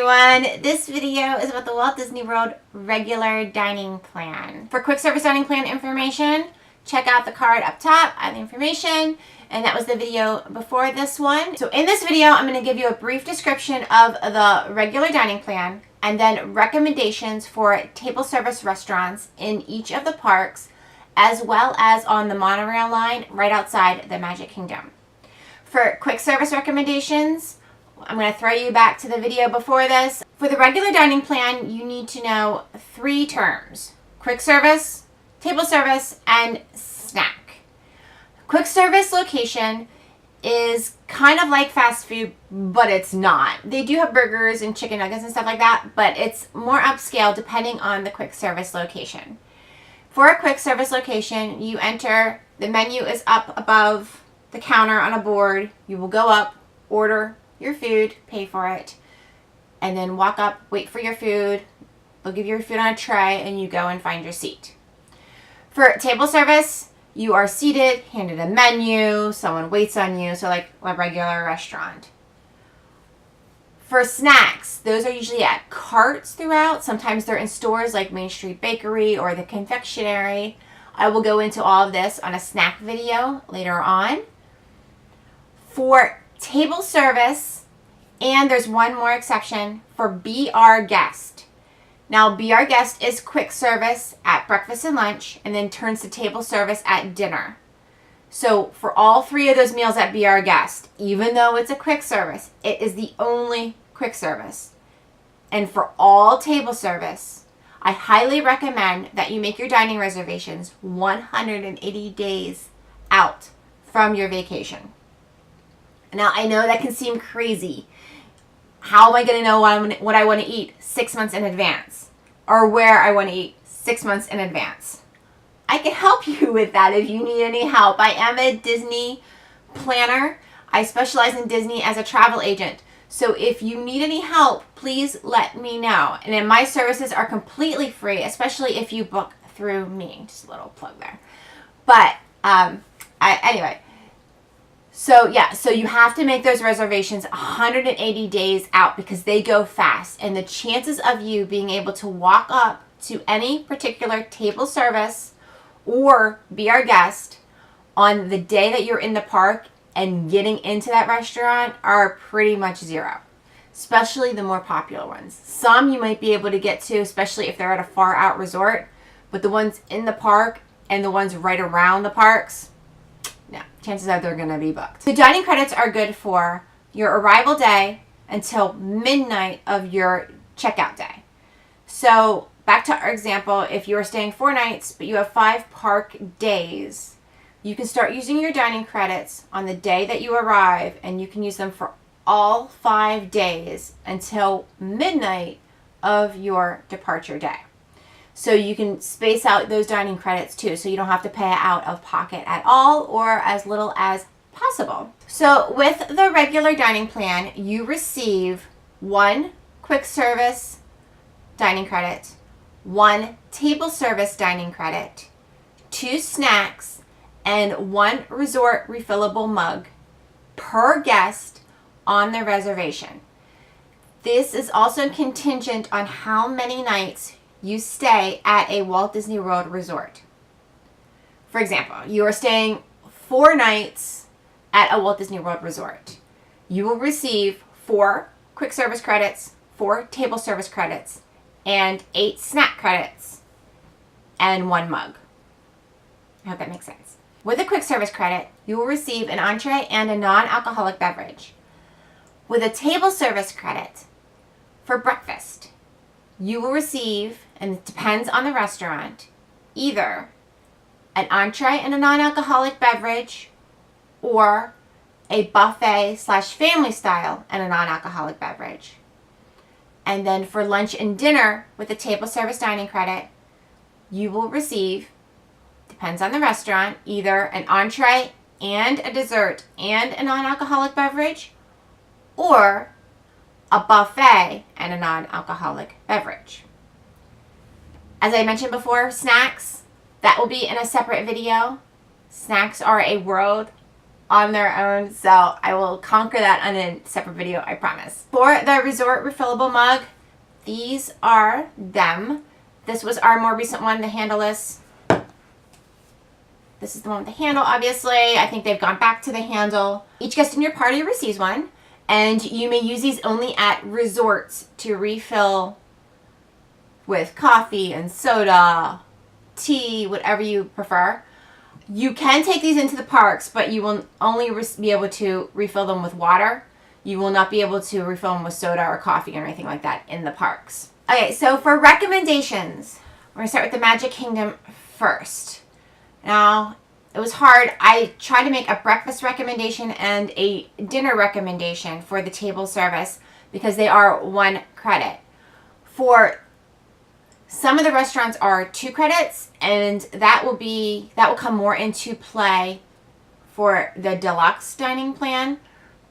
everyone. This video is about the Walt Disney World regular dining plan. For quick service dining plan information, check out the card up top. I have the information, and that was the video before this one. So in this video, I'm going to give you a brief description of the regular dining plan and then recommendations for table service restaurants in each of the parks, as well as on the monorail line right outside the Magic Kingdom. For quick service recommendations, I'm going to throw you back to the video before this. For the regular dining plan, you need to know 3 terms: quick service, table service, and snack. Quick service location is kind of like fast food, but it's not. They do have burgers and chicken nuggets and stuff like that, but it's more upscale depending on the quick service location. For a quick service location, you enter, the menu is up above the counter on a board. You will go up, order your food, pay for it, and then walk up, wait for your food. They'll give you your food on a tray, and you go and find your seat. For table service, you are seated, handed a menu, someone waits on you, so like a regular restaurant. For snacks, those are usually at carts throughout. Sometimes they're in stores like Main Street Bakery or the confectionery. I will go into all of this on a snack video later on. For table service, and there's one more exception, for Be Our Guest. Now, Be Our Guest is quick service at breakfast and lunch, and then turns to table service at dinner. So for all 3 of those meals at Be Our Guest, even though it's a quick service, it is the only quick service. And for all table service, I highly recommend that you make your dining reservations 180 days out from your vacation. Now, I know that can seem crazy. How am I going to know what I want to eat 6 months in advance? Or where I want to eat 6 months in advance? I can help you with that if you need any help. I am a Disney planner. I specialize in Disney as a travel agent. So if you need any help, please let me know. And then my services are completely free, especially if you book through me. Just a little plug there. But anyway. So you have to make those reservations 180 days out because they go fast. And the chances of you being able to walk up to any particular table service or Be Our Guest on the day that you're in the park and getting into that restaurant are pretty much 0, especially the more popular ones. Some you might be able to get to, especially if they're at a far out resort, but the ones in the park and the ones right around the parks, no, chances are they're going to be booked. The dining credits are good for your arrival day until midnight of your checkout day. So back to our example, if you are staying 4 nights, but you have 5 park days, you can start using your dining credits on the day that you arrive, and you can use them for all 5 days until midnight of your departure day. So you can space out those dining credits too, so you don't have to pay out of pocket at all or as little as possible. So with the regular dining plan, you receive 1 quick service dining credit, 1 table service dining credit, 2 snacks, and 1 resort refillable mug per guest on the reservation. This is also contingent on how many nights you stay at a Walt Disney World resort. For example, you are staying 4 nights at a Walt Disney World resort. You will receive 4 quick service credits, 4 table service credits, and 8 snack credits, and 1 mug. I hope that makes sense. With a quick service credit, you will receive an entree and a non-alcoholic beverage. With a table service credit, for breakfast, you will receive, and it depends on the restaurant, either an entree and a non-alcoholic beverage or a buffet/family style and a non-alcoholic beverage. And then for lunch and dinner with a table service dining credit, you will receive, depends on the restaurant, either an entree and a dessert and a non-alcoholic beverage, or a buffet and a non-alcoholic beverage. As I mentioned before, snacks, that will be in a separate video. Snacks are a world on their own, so I will conquer that on a separate video, I promise. For the resort refillable mug, these are them. This was our more recent one, the handleless. This is the one with the handle, obviously. I think they've gone back to the handle. Each guest in your party receives one, and you may use these only at resorts to refill with coffee and soda, tea, whatever you prefer. You can take these into the parks, but you will only be able to refill them with water. You will not be able to refill them with soda or coffee or anything like that in the parks. Okay, so for recommendations, we're going to start with the Magic Kingdom first. Now, it was hard. I tried to make a breakfast recommendation and a dinner recommendation for the table service because they are 1 credit. For some of the restaurants are 2 credits, and that will come more into play for the deluxe dining plan.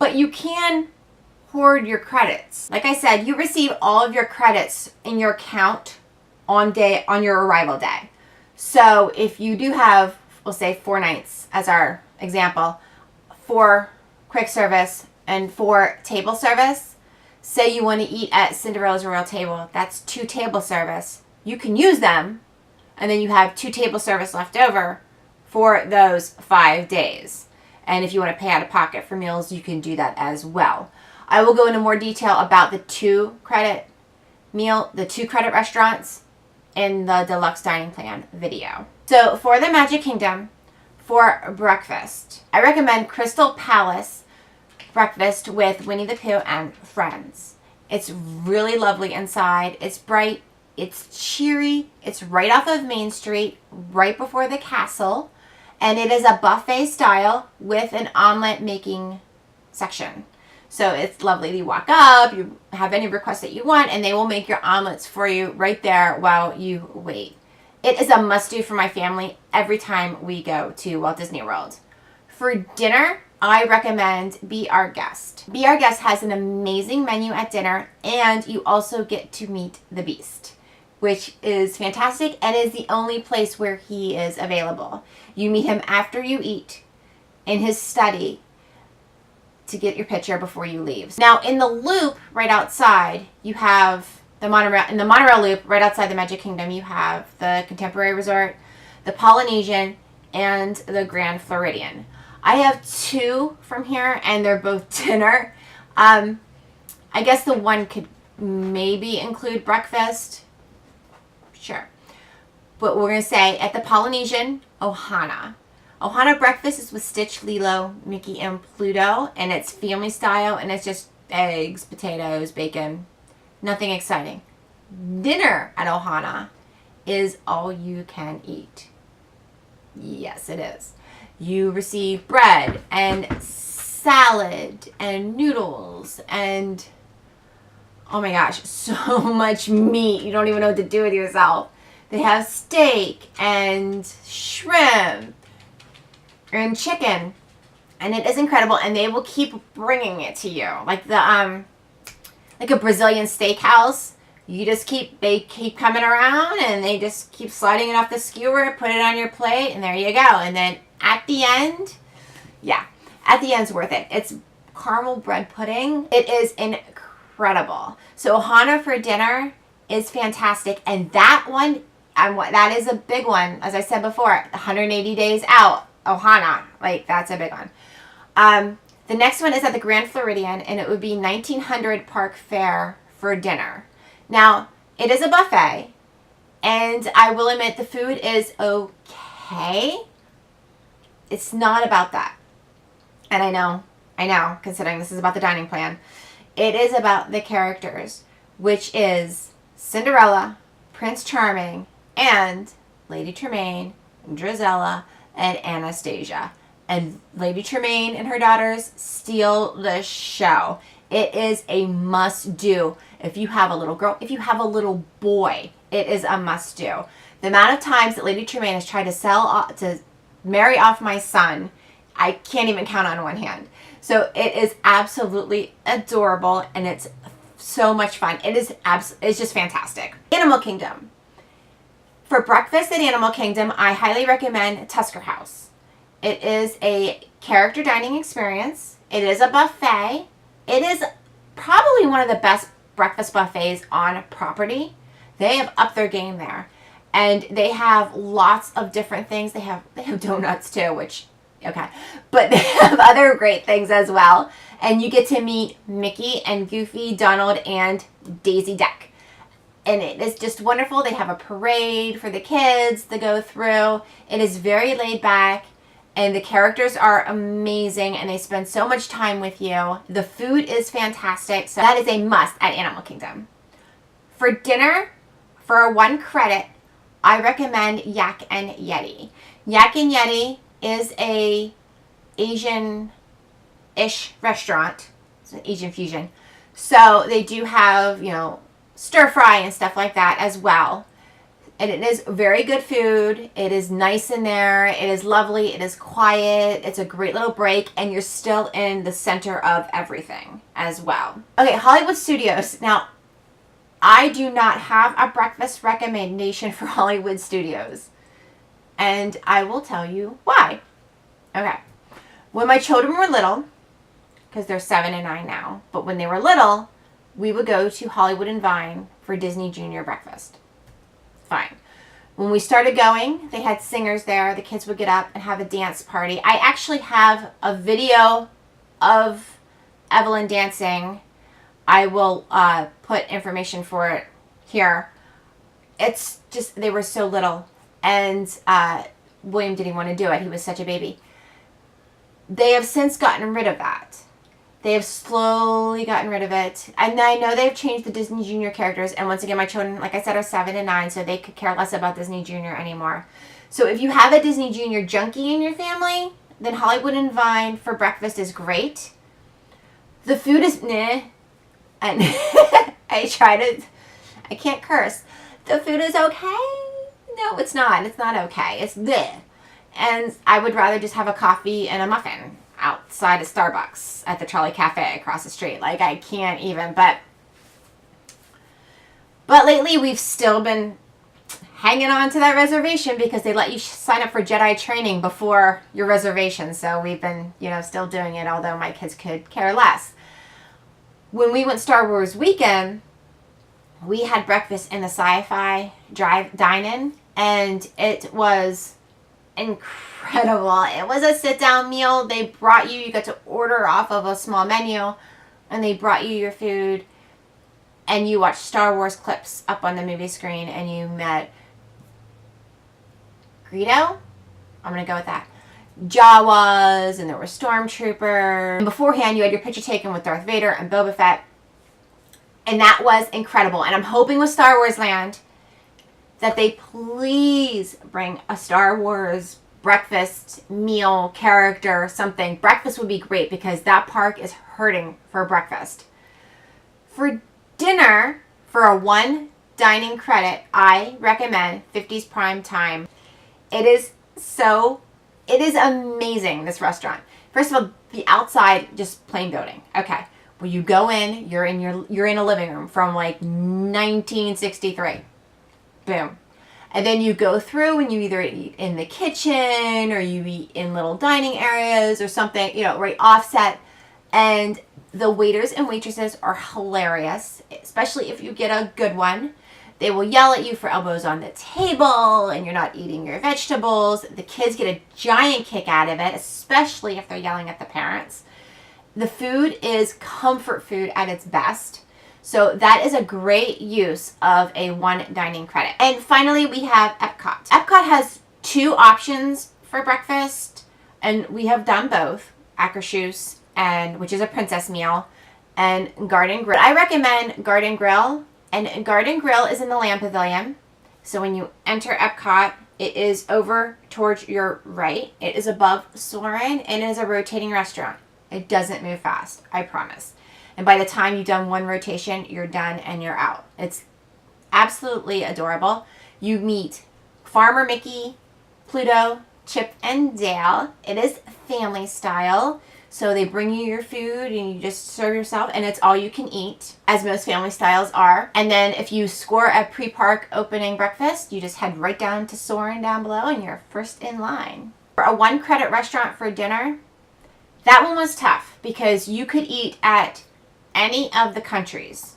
But you can hoard your credits. Like I said, you receive all of your credits in your account on your arrival day. So if you do have, we'll say 4 nights as our example, 4 quick service and 4 table service, say you want to eat at Cinderella's Royal Table, that's 2 table service. You can use them, and then you have 2 table service left over for those 5 days. And if you want to pay out of pocket for meals, you can do that as well. I will go into more detail about the 2 credit restaurants in the deluxe dining plan video. So for the Magic Kingdom, for breakfast, I recommend Crystal Palace breakfast with Winnie the Pooh and friends. It's really lovely inside. It's bright. It's cheery. It's right off of Main Street, right before the castle. And it is a buffet style with an omelet making section. So it's lovely. You walk up, you have any requests that you want, and they will make your omelets for you right there while you wait. It is a must-do for my family every time we go to Walt Disney World. For dinner, I recommend Be Our Guest. Be Our Guest has an amazing menu at dinner, and you also get to meet the Beast, which is fantastic and is the only place where he is available. You meet him after you eat in his study to get your picture before you leave. Now, in the loop right outside, you have the monorail. In the monorail loop right outside the Magic Kingdom, you have the Contemporary Resort, the Polynesian, and the Grand Floridian. I have 2 from here, and they're both dinner. I guess the one could maybe include breakfast. Sure. But we're going to say at the Polynesian, Ohana. Ohana breakfast is with Stitch, Lilo, Mickey, and Pluto, and it's family style, and it's just eggs, potatoes, bacon, nothing exciting. Dinner at Ohana is all you can eat. Yes, it is. You receive bread and salad and noodles and, oh my gosh, so much meat. You don't even know what to do with yourself. They have steak and shrimp and chicken, and it is incredible, and they will keep bringing it to you. Like like a Brazilian steakhouse. They keep coming around, and they just keep sliding it off the skewer, put it on your plate, and there you go. And then at the end, at the end's worth it. It's caramel bread pudding. It is incredible. So Ohana for dinner is fantastic, and that one, that is a big one. As I said before, 180 days out, Ohana, like that's a big one. The next one is at the Grand Floridian, and it would be $1,900 park fare for dinner. Now, it is a buffet, and I will admit the food is okay. It's not about that. And I know, considering this is about the dining plan. It is about the characters, which is Cinderella, Prince Charming, and Lady Tremaine, Drizella, and Anastasia. And Lady Tremaine and her daughters steal the show. It is a must-do. If you have a little girl, if you have a little boy, it is a must-do. The amount of times that Lady Tremaine has tried to marry off my son, I can't even count on one hand. So it is absolutely adorable, and it's so much fun. It's just fantastic. Animal Kingdom. For breakfast at Animal Kingdom, I highly recommend Tusker House. It is a character dining experience. It is a buffet. It is probably one of the best breakfast buffets on property. They have upped their game there. And they have lots of different things. They have donuts too, which, okay. But they have other great things as well. And you get to meet Mickey and Goofy, Donald, and Daisy Duck. And it is just wonderful. They have a parade for the kids to go through. It is very laid back. And the characters are amazing. And they spend so much time with you. The food is fantastic. So that is a must at Animal Kingdom. For dinner, for 1 credit, I recommend Yak and Yeti. Yak and Yeti is a Asian-ish restaurant. It's an Asian fusion. So they do have, you know, stir fry and stuff like that as well. And it is very good food. It is nice in there. It is lovely. It is quiet. It's a great little break. And you're still in the center of everything as well. Okay, Hollywood Studios. Now, I do not have a breakfast recommendation for Hollywood Studios. And I will tell you why. Okay. When my children were little, because they're 7 and 9 now, but when they were little, we would go to Hollywood and Vine for Disney Junior breakfast. Fine. When we started going, they had singers there. The kids would get up and have a dance party. I actually have a video of Evelyn dancing. I will put information for it here. It's just, they were so little. And William didn't want to do it. He was such a baby. They have since gotten rid of that. They have slowly gotten rid of it. And I know they've changed the Disney Junior characters. And once again, my children, like I said, are 7 and 9, so they could care less about Disney Junior anymore. So if you have a Disney Junior junkie in your family, then Hollywood and Vine for breakfast is great. The food is meh. And I can't curse. The food is okay. No, it's not. It's not okay. It's bleh. And I would rather just have a coffee and a muffin outside of Starbucks at the Charlie Cafe across the street. Like, I can't even, but lately we've still been hanging on to that reservation because they let you sign up for Jedi training before your reservation. So we've been, you know, still doing it, although my kids could care less. When we went Star Wars weekend, we had breakfast in the Sci-Fi Dine-In, and it was incredible. It was a sit-down meal. They brought you got to order off of a small menu, and they brought you your food, and you watched Star Wars clips up on the movie screen, and you met Greedo? I'm going to go with that. Jawas, and there were stormtroopers. And beforehand, you had your picture taken with Darth Vader and Boba Fett. And that was incredible. And I'm hoping with Star Wars Land that they please bring a Star Wars breakfast meal character, something. Breakfast would be great because that park is hurting for breakfast. For dinner, for a 1 dining credit, I recommend 50's Prime Time. It is amazing, this restaurant. First of all, the outside, just plain building. Okay. Well, you go in, you're in a living room from like 1963. Boom. And then you go through and you either eat in the kitchen or you eat in little dining areas or something, you know, right offset. And the waiters and waitresses are hilarious, especially if you get a good one. They will yell at you for elbows on the table and you're not eating your vegetables. The kids get a giant kick out of it, especially if they're yelling at the parents. The food is comfort food at its best. So that is a great use of a 1 dining credit. And finally, we have Epcot. Epcot has 2 options for breakfast, and we have done both. Akershus, which is a princess meal, and Garden Grill. I recommend Garden Grill. And Garden Grill is in the Land Pavilion. So when you enter Epcot, it is over towards your right. It is above Soarin', and it is a rotating restaurant. It doesn't move fast, I promise. And by the time you've done 1 rotation, you're done and you're out. It's absolutely adorable. You meet Farmer Mickey, Pluto, Chip, and Dale. It is family style. So they bring you your food and you just serve yourself, and it's all you can eat, as most family styles are. And then if you score a pre-park opening breakfast, you just head right down to Soarin' down below and you're first in line. For a 1 credit restaurant for dinner, that one was tough because you could eat at any of the countries.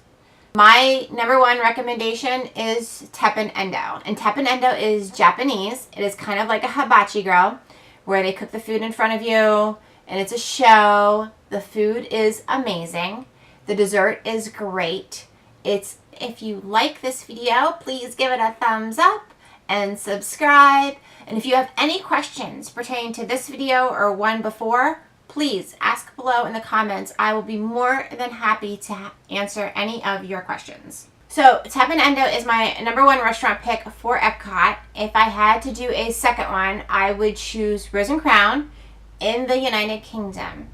My number 1 recommendation is Teppan Endo. And Teppan Endo is Japanese. It is kind of like a hibachi grill where they cook the food in front of you and it's a show. The food is amazing. The dessert is great. If you like this video, please give it a thumbs up and subscribe. And if you have any questions pertaining to this video or one before, please ask below in the comments. I will be more than happy to answer any of your questions. So Teppan Endo is my number 1 restaurant pick for Epcot. If I had to do a second one, I would choose Rose and Crown in the United Kingdom.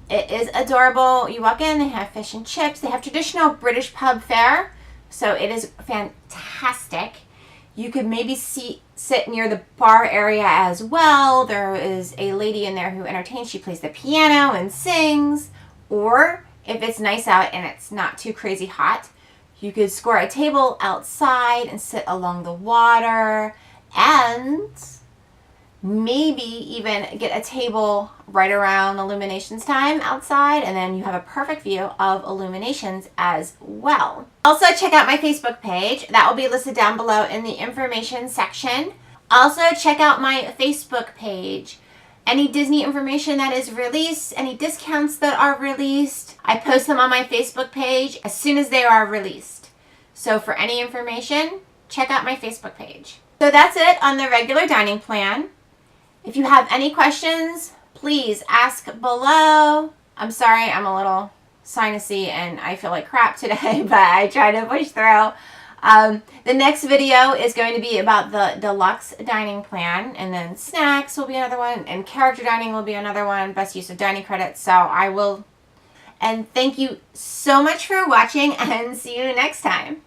It is adorable. You walk in, they have fish and chips. They have traditional British pub fare, so it is fantastic. You could maybe sit near the bar area as well. There is a lady in there who entertains. She plays the piano and sings. Or if it's nice out and it's not too crazy hot, you could score a table outside and sit along the water and maybe even get a table right around Illuminations time outside, and then you have a perfect view of Illuminations as well. Also, check out my Facebook page. That will be listed down below in the information section. Also, check out my Facebook page. Any Disney information that is released, any discounts that are released, I post them on my Facebook page as soon as they are released. So for any information, check out my Facebook page. So that's it on the regular dining plan. If you have any questions, please ask below. I'm sorry, I'm a little sinusy and I feel like crap today, but I try to push through. The next video is going to be about the deluxe dining plan, and then snacks will be another one, and character dining will be another one, best use of dining credits. So I will, and thank you so much for watching, and see you next time.